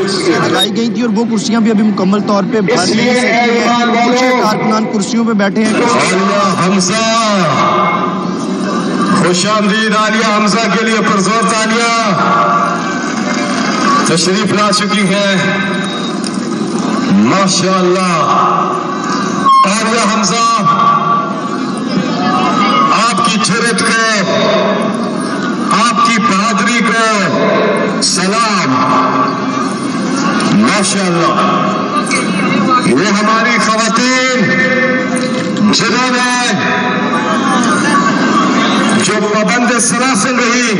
लगाई गई थी और वो कुर्सियां भी अभी मुकम्मल तौर पे भर नहीं सकी हैं। कुछ कारकुनान कुर्सियों पे बैठे हैं। आलिया हमजा, खुशामदीद आलिया हमजा के लिए पुरजोर तालिया तशरीफ ला चुकी है। माशाअल्लाह आलिया हमजा, आपकी जुर्रत को, आपकी बहादुरी को सलाम। माशाअल्लाह, ये हमारी खवातीन जिन्होंने जो पाबंद सरासन रही,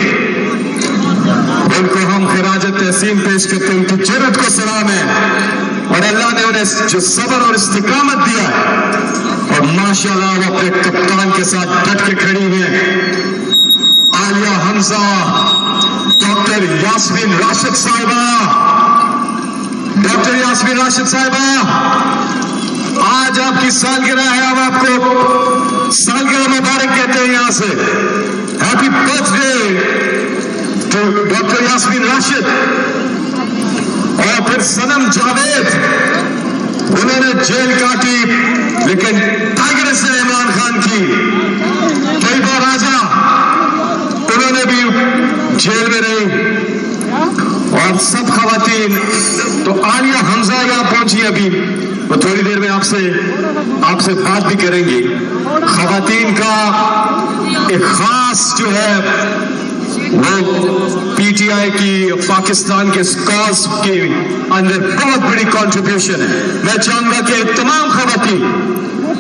उनको हम खिराज तहसीन पेश करते हैं। उनकी जुर्रत को सलाम है और अल्लाह ने उन्हें जो सब्र और इस्तिकामत दिया और माशाअल्लाह वो अपने कप्तान के साथ डट के खड़ी है। आलिया हमजा, डॉक्टर यास्मीन राशिद साहिबा, डॉक्टर यास्मीन राशिद साहिबा, आज आपकी सालगिरह है। हम आपको सालगिरह मुबारक कहते हैं यहां से। Happy birthday to doctor Yasmeen Rashid. और फिर सनम जावेद, उन्होंने जेल काटी लेकिन टाइगर से इमरान खान की। तैयबा राजा, उन्होंने भी जेल में रही। और सब खवातीन, तो आलिया हमजा यहां पहुंची अभी, वो थोड़ी देर में आपसे बात भी करेंगी। खवातीन का एक खास जो है वो पीटीआई की पाकिस्तान के कॉज के अंदर बहुत बड़ी कंट्रीब्यूशन है। मैं चाहूंगा कि तमाम खवातीन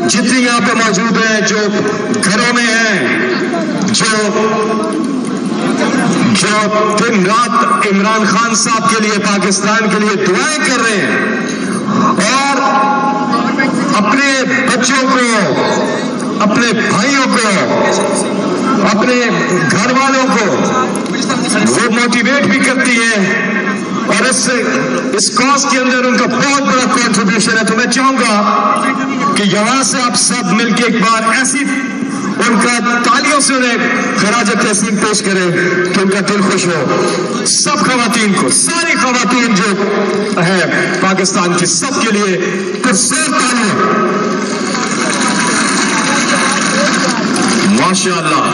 जितनी यहाँ पे मौजूद है, जो घरों में हैं, जो दिन रात इमरान खान साहब के लिए, पाकिस्तान के लिए दुआएं कर रहे हैं और अपने बच्चों को, अपने भाइयों को, अपने घर वालों को वो मोटिवेट भी करती है और इस कॉज के अंदर उनका बहुत बड़ा कंट्रीब्यूशन है। तो मैं चाहूंगा कि यहां से आप सब मिलकर एक बार ऐसी उनका तालियों से उन्हें खराज तहसीन पेश करें कि उनका दिल खुश हो। सब खवातीन को, सारी खवातीन जो है पाकिस्तान की, सब के लिए पुरजोर तालियां। माशाअल्लाह,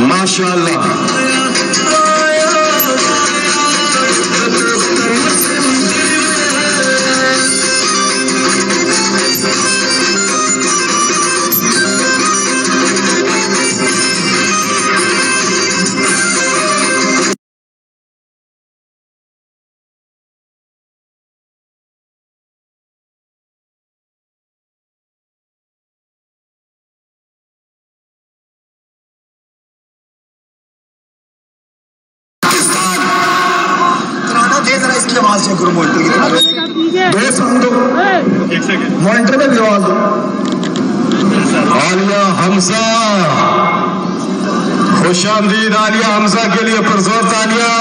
माशाअल्लाह। आवाज चेक करो मॉनिटर मॉनिटर में भी आवाज दो। आलिया हमजा, खुशामदीद आलिया हमजा के लिए पुरजोर तालियां।